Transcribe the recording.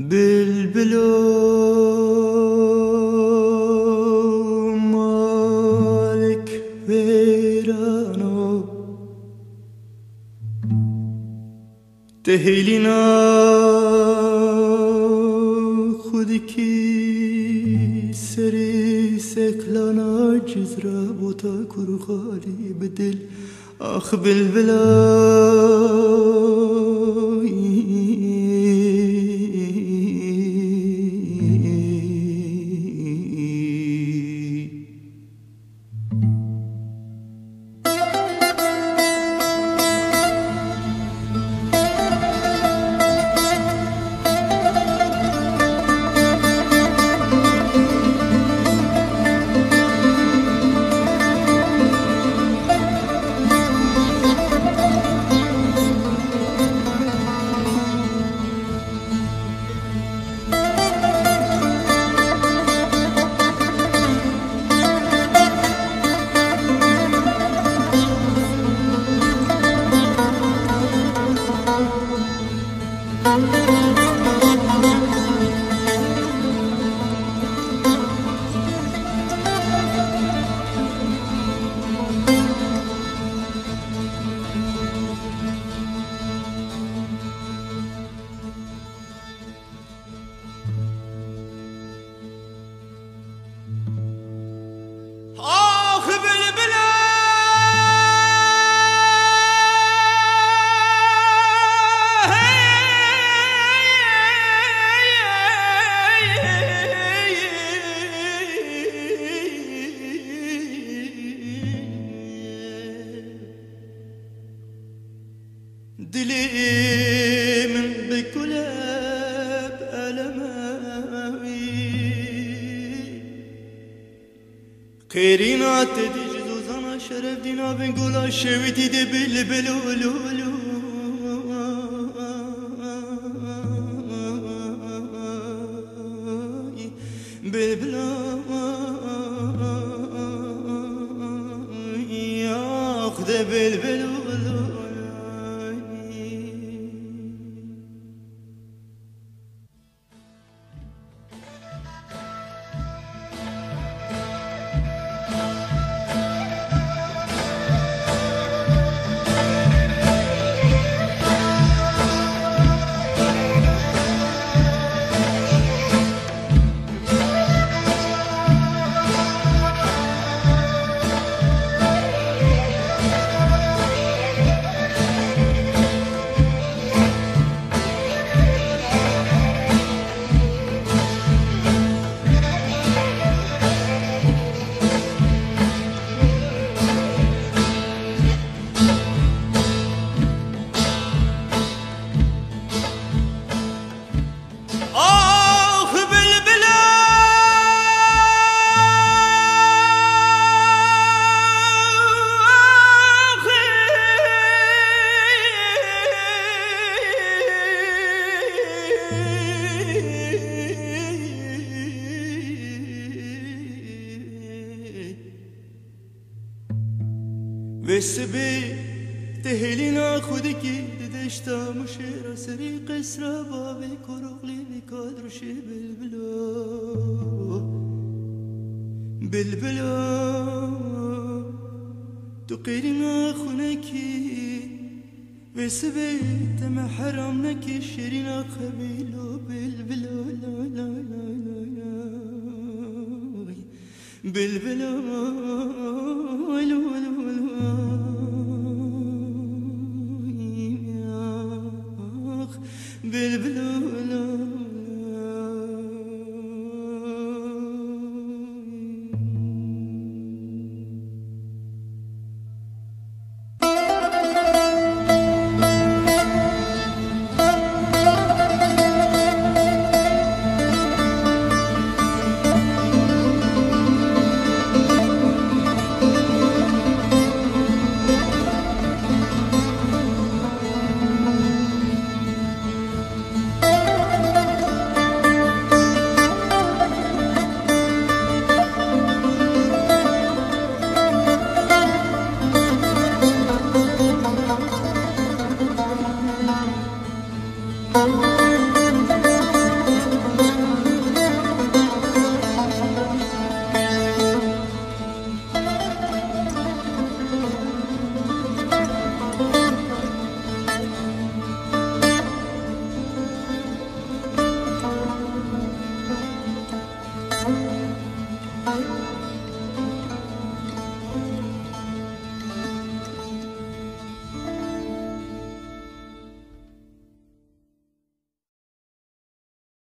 بلبلو مالك ويرانو تهيلنا خودكي سري سكلانا جزرة بوتا كرخالي بدل آخ بلبلا دلي من بكلاب ألماوي قيرينا تدي جزوزانا شرف دينا بنقولا شويتي دي بلبلولولو بلبلا ياخذ بلبلولو وسبي تهلينا خودكي دشتا مشيرة سري قسرة بابي كروغلي بكادر شي بلبلو تقيرنا خونكي وسبي تم حرامنكي شيرنا خبيلو بلبلو لا لا لا لا بلبلو Thank you.